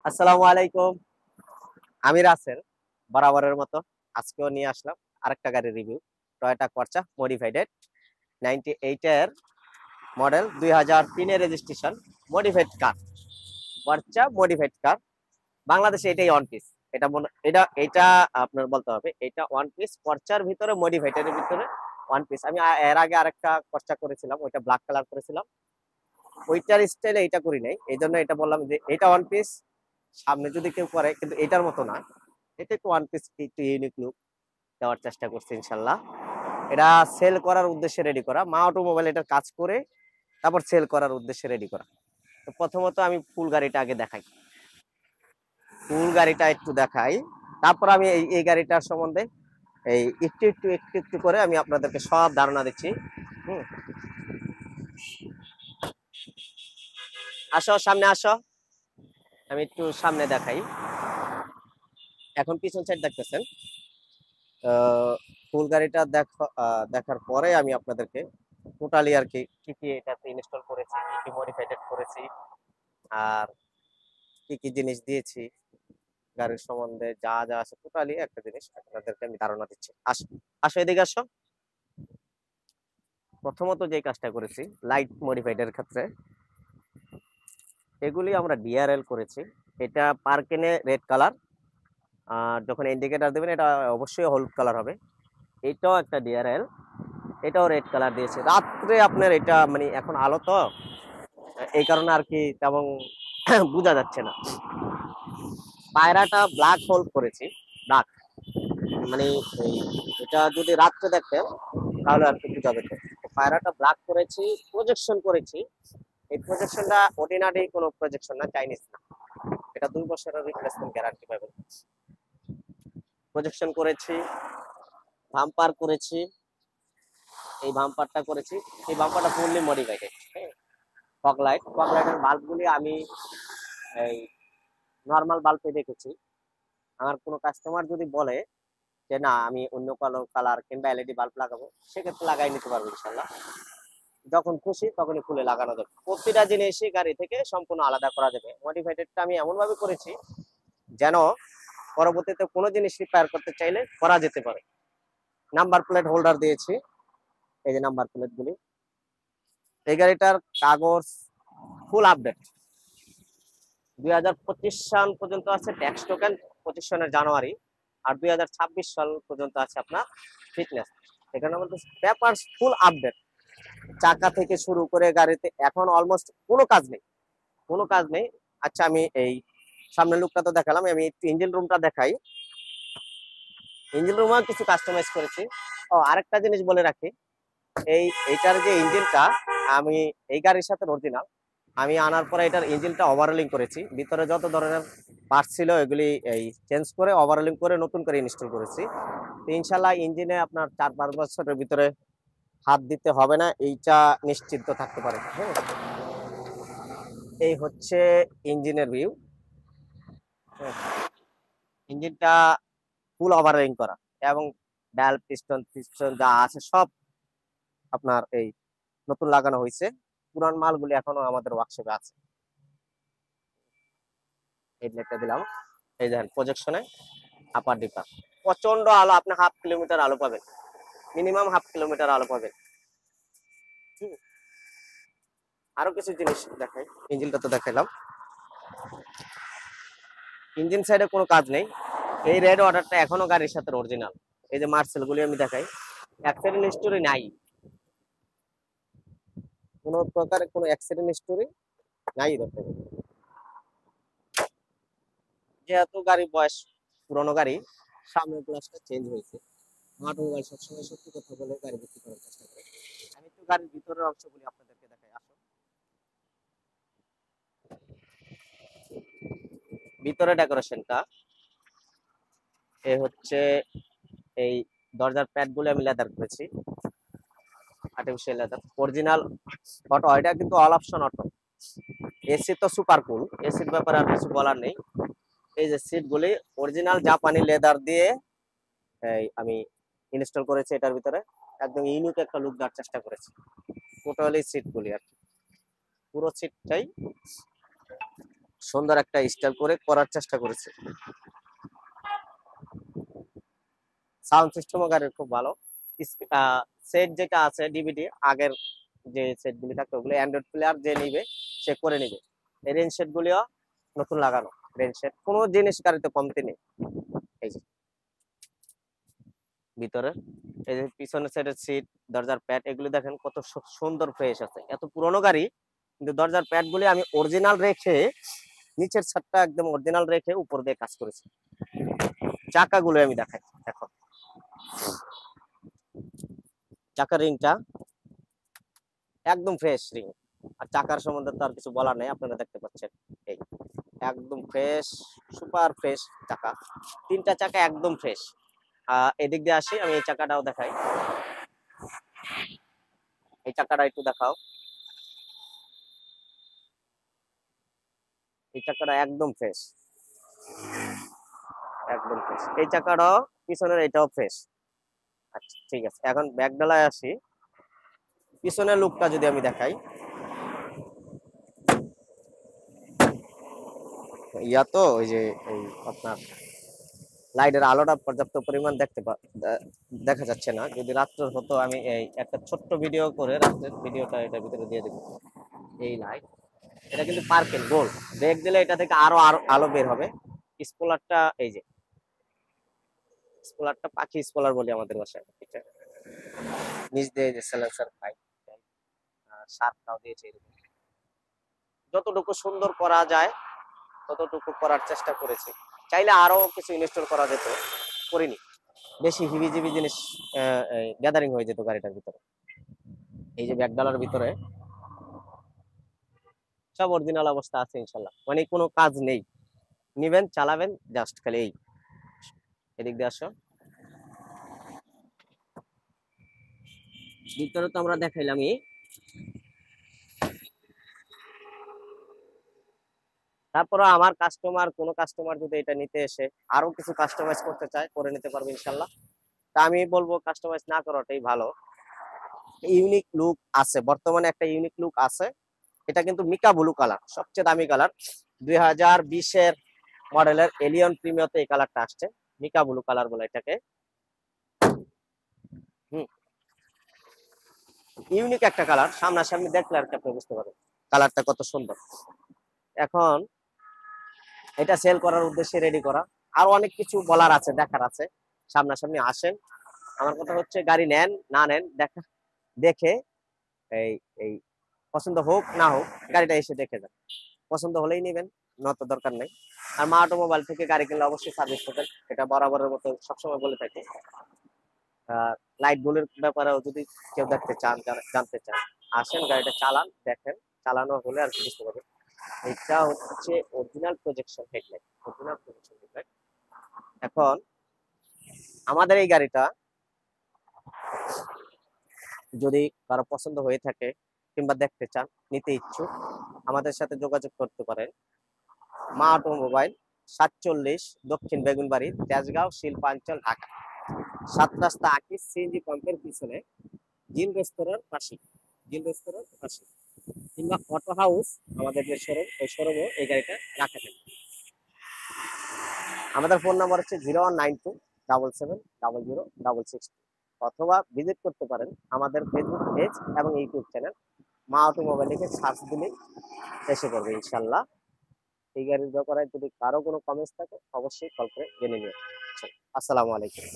আসসালামু আলাইকুম। আমি রাসেল। বরাবরের মতো আজকেও নিয়ে আসলাম আরেকটা গাড়ির রিভিউ। টয়োটা কর্চা মডিফাইড 98 এর মডেল, 2003 এর রেজিস্ট্রেশন, মডিফাইড কার। কর্চা মডিফাইড কার। বাংলাদেশে এটাই ওয়ান পিস। এটা আপনার বলতে হবে এটা ওয়ান পিস কর্চার ভিতরে, মডিফাইড এর ভিতরে ওয়ান পিস। আমি এর আগে আরেকটা কর্চা করেছিলাম, ওইটা ব্ল্যাক কালার করেছিলাম। ওইটার স্টাইলে এটা করি নাই, এই জন্য এটা বললাম যে এটা ওয়ান পিস। সামনে যদি কেউ করে, কিন্তু এটার মতো না। এটা একটু ওয়ান পিস, একটু ইউনিক লুক দেওয়ার চেষ্টা করছি ইনশাল্লাহ। এটা সেল করার উদ্দেশ্যে রেডি করা, মা অটোমোবাইল এটার কাজ করে তারপর সেল করার উদ্দেশ্যে রেডি করা। তো প্রথমত আমি ফুল গাড়িটা আগে দেখাই, ফুল গাড়িটা একটু দেখাই, তারপর আমি এই গাড়িটার সম্বন্ধে এই একটু করে আমি আপনাদেরকে সব ধারণা দিচ্ছি। হুম, আসো সামনে আসো, আমি একটু সামনে দেখাই। এখন পিছন সাইড দেখতেছেন। ফুল গাড়িটা দেখার পরে আমি আপনাদেরকে টোটালি আর কি কি কি এটাতে ইনস্টল করেছি, কি কি মডিফাইড করেছি, আর কি কি জিনিস দিয়েছি, গাড়ির সম্বন্ধে যা যা আছে টোটালি একটা জিনিস আপনাদেরকে আমি ধারণা দিচ্ছি। আসো আসো এদিকে আসো। প্রথমত যে কাজটা করেছি লাইট মডিফাইড এর ক্ষেত্রে, এগুলি আমরা ডিআরএল করেছি। এটা পার্কেনে রেড কালার, আর যখন ইন্ডিকেটর দেবেন এটা অবশ্যই হলুদ কালার হবে। এটাও একটা ডিআরএল, এটাও রেড কালার দিয়েছে। রাত্রে আপনার এটা মানে এখন আলো তো, এই কারণে আর কি তেমন বোঝা যাচ্ছে না। পায়রাটা ব্ল্যাক হোল করেছি, ব্ল্যাক মানে এই এটা যদি রাত্রে দেখতেন তাহলে আর কি বোঝা যেত। পায়রাটা ব্ল্যাক করেছি, প্রজেকশন করেছি। এই প্রজেকশনটা অর্ডিনারি কোনো প্রজেকশন না, চাইনিজ না। এটা 2 বছরের রিপ্লেসমেন্ট গ্যারান্টি পাবেন। প্রজেকশন করেছি, ভাম্পার করেছি, এই ভাম্পারটা করেছি। এই ভাম্পারটা ফুললি মডিফাইড। ফগলাইটের বাল্বগুলি আমি এই নর্মাল বাল্বে দেখেছি। আমার কোনো কাস্টমার যদি বলে যে না আমি অন্য কালো কালার কিংবা এলইডি বাল্ব লাগাবো, সেক্ষেত্রে লাগাই নিতে পারবো ইনশাল্লাহ। যখন খুশি তখনই খুলে লাগানো যাবে। প্রতিটা জিনিসই গাড়ি থেকে সম্পূর্ণ আলাদা করা যাবে। মডিফাইডটা আমি এমন ভাবে করেছি যেন পরবর্তীতে কোনো জিনিস রিপেয়ার করতে চাইলে করা যেতে পারে। নাম্বার প্লেট হোল্ডার দিয়েছি, এই যে নাম্বার প্লেট গুলি। এই গাড়িটার কাগজ ফুল আপডেট। 2025 সাল পর্যন্ত আছে ট্যাক্স টোকেন, 25 সনের জানুয়ারি। আর 2026 সাল পর্যন্ত আছে আপনার ফিটনেস। এখানে আমাদের পেপার ফুল আপডেট। চাকা থেকে শুরু করে গাড়িতে এখন অলমোস্ট কোনো কাজ নেই, কোনো কাজ নেই। আচ্ছা, আমি এই সামনের লুকটা তো দেখালাম, আমি একটু ইঞ্জিন রুমটা দেখাই। ইঞ্জিন রুমও কিছু কাস্টমাইজ করেছি। ও আরেকটা জিনিস বলে রাখি, এইটার যে ইঞ্জিনটা আমি এই গাড়ির সাথে অরিজিনাল, আমি আনার পরে এটার ইঞ্জিনটা ওভারহলিং করেছি। ভিতরে যত ধরনের পার্টস ছিল এগুলি এই চেঞ্জ করে ওভারহলিং করে নতুন করে ইনস্টল করেছি। তো ইনশাল্লাহ ইঞ্জিনে আপনার 4-5 বছরের ভিতরে হাত দিতে হবে না, এইটা নিশ্চিন্ত থাকতে পারে। হ্যাঁ, এই হচ্ছে ইঞ্জিনের ভিউ। ইঞ্জিনটা ফুল ওভারহলিং করা, এবং ভ্যালভ পিস্টন পিস্টন যা আছে সব আপনার এই নতুন লাগানো হয়েছে। পুরান মালগুলি এখনো আমাদের ওয়ার্কশপে আছে। এই লাইটটা দিলাম, এই দেখেন প্রজেকশনে আপার ডিপার প্রচন্ড আলো, আপনি হাফ কিলোমিটার আলো পাবেন, মিনিমাম হাফ কিলোমিটার আলো পাবেন। আরো কিছু জিনিস দেখাই। ইঞ্জিনটা তো দেখাইলাম, ইঞ্জিন সাইডে কোনো কাজ নেই। এই রেড ওয়াটারটা এখনো গাড়ির সাথে অরিজিনাল। এই যে মার্সেল গুলি আমি দেখাই, অ্যাক্সিডেন্ট হিস্টোরি নাই, কোনো প্রকার কোনো অ্যাক্সিডেন্ট হিস্টোরি নাই। দেখতে যেহেতু গাড়ি বয়স পুরনো গাড়ি, সামনের গ্লাসটা চেঞ্জ হয়েছে। অটোমোবাইল সবসময় সত্যি কথা বলে গাড়ি বিক্রি করার চেষ্টা করে। আমি একটু গাড়ির ভিতরের অংশগুলি আপনাদেরকে দেখাই, আসো। ভিতরে ডেকোরেশনটা এ হচ্ছে এই দরজার প্যাড গুলো আমি লেদার করেছি, আর্টিফিশিয়াল লেদার অরিজিনাল অটো। এটা কিন্তু অল অপশন অটো। এসি তো সুপার কুল, এসির ব্যাপারে আর কিছু বলার নেই। এই যে সিট গুলি অরিজিনাল জাপানি লেদার দিয়ে এই আমি ইনস্টল করেছি এটার ভিতরে। একদম ইউনিক একটা লুক দেওয়ার চেষ্টা করেছি। টোটালি সিট গুলি আর কি, পুরো সিটটাই সুন্দর একটা স্টাইল করে করার চেষ্টা করেছে। সাউন্ড সিস্টেমও গাড়ির খুব ভালো। সেট যেটা আছে ডিভিডি, আগের যে সেটগুলি থাকতো ওগুলো অ্যান্ড্রয়েড প্লেয়ার যে নিবে সে করে নিবে। এই রেন সেট গুলিও নতুন লাগানো, রেন সেট কোনো জিনিস গাড়িতে কমতি নেই। এই যে ভিতরে এই যে পিছনের সাইডের সিট, দরজার প্যাড এগুলি দেখেন কত সুন্দর ফ্রেশ আছে। এত পুরনো গাড়ি কিন্তু দরজার প্যাড গুলি আমি অরিজিনাল রেখে, নিচের ছাদটা একদম অরিজিনাল রেখে উপর দিয়ে কাজ করেছি। চাকাগুলো আমি দেখাই এখন। চাকার রিংটা একদম ফ্রেশ রিং, আর চাকার সম্বন্ধে তো আর কিছু বলার নেই, আপনারা দেখতে পাচ্ছেন এই একদম ফ্রেশ, সুপার ফ্রেশ চাকা। তিনটা চাকা একদম ফ্রেশ। এদিক দিয়ে আসি, আমি এই চাকাটাও দেখাই। এই চাকাটা একটু দেখাও। এই চাকাটা একদম ফ্রেশ, একদম ফ্রেশ। এই চাকাটাও পিছনের এটাও ফ্রেশ। আচ্ছা ঠিক আছে, এখন ব্যাক ডালায় আসি। পিছনের লুকটা যদি আমি দেখাই, তো ওই যে এই আপনার লাইটের আলোটা পর্যাপ্ত পরিমাণ দেখা যাচ্ছে না। যদি রাত্র হতো আমি এই একটা ছোট্ট ভিডিও করে রাত্রের ভিডিওটা এটার ভিতরে দিয়ে দেবো। এই লাইট, এটা কিন্তু পার্কেল গোল্ড, ব্রেক দিলে এটা থেকে আরো আরো আলো বের হবে। স্পলারটা এই যে স্পলারটা পাখি স্পলার বলি আমাদের ভাষায়, এটা নিচ দিয়ে যে সাইলেন্সার পাই, শার্পটাও দিয়েছে এরকম। যতটুকু সুন্দর করা যায় ততটুকু করার চেষ্টা করেছি। চাইলে আরো কিছু ইনস্টল করা যেত, করিনি। বেশি হিবিজিবি জিনিস গ্যাদারিং হয়ে যেত গাড়িটার ভিতরে। এই যে ব্যাকডালার ভিতরে সব অরিজিনাল অবস্থা আছে ইনশাল্লাহ, মানে কোনো কাজ নেই, নিবেন চালাবেন জাস্ট খালি এই। এদিক দিয়ে আসো, ভিতরে তো আমরা দেখাইলামই। তারপরে আমার কোনো কাস্টমার যদি এটা নিতে এসে আরো কিছু কাস্টমাইজ করতে চায়, করে নিতে পারবে ইনশাল্লাহ। তা আমি বলবো কাস্টমাইজ না করাটাই ভালো। ইউনিক লুক আছে, বর্তমানে একটা ইউনিক লুক আছে। এটা কিন্তু মিকা ব্লু কালার, সবচেয়ে দামি কালার। 2020-এর মডেলের এলিয়ন প্রিমিয়াতে এই কালারটা আসছে, মিকা ব্লু কালার বলে এটাকে। ইউনিক একটা কালার, সামনাসামনি দেখলে আর কি আপনি বুঝতে পারবেন কালারটা কত সুন্দর। এখন এটা সেল করার উদ্দেশ্যে রেডি করা। আরো অনেক কিছু বলার আছে, দেখার আছে, সামনাসামনি আসেন। আমার কথা হচ্ছে গাড়ি নেন না নেন দেখে এই এই পছন্দ হোক না হোক গাড়িটা এসে দেখে যান, পছন্দ হলেই নেবেন, নত দরকার নেই। আর মা অটোমোবাইল থেকে গাড়ি কিনলে অবশ্যই সার্ভিস করবেন, এটা বরাবরের মতো সবসময় বলে থাকি। লাইট গুলোর ব্যাপারেও যদি কেউ দেখতে চান, জানতে চান, আসেন গাড়িটা চালান, দেখেন, চালানো হলে আর কি বুঝতে পারবেন। এটা হচ্ছে original projection headlight, original projection headlight. এখন আমাদের এই গাড়িটা যদি কারো পছন্দ হয়ে থাকে কিংবা দেখতে চান, নিতে ইচ্ছুক, আমাদের সাথে যোগাযোগ করতে পারেন। মা অটোমোবাইল, 47 দক্ষিণ বেগুনবাড়ি, তেজগাঁও, শিল্পাঞ্চল, ঢাকা। 7 রাস্তা আকিস সিএনজি পাম্পের পিছনে, জিল রেস্তোরাঁর পাশে, জিল রেস্তোরাঁর পাশে কিংবা অটো হাউস আমাদের যে শোরুম, ওই শোরুমও এই গাড়িটা রাখা থাকে। আমাদের ফোন নাম্বার হচ্ছে 0192770066, অথবা ভিজিট করতে পারেন আমাদের ফেসবুক পেজ এবং ইউটিউব চ্যানেল। মা অটোমোবাইল লিখে সার্চ দিলেই এসে পড়বে ইনশাল্লাহ। এই গাড়ির ব্যাপারে যদি কারো কোনো কমেন্টস থাকে অবশ্যই কল করে জেনে নিও। আসসালামু আলাইকুম।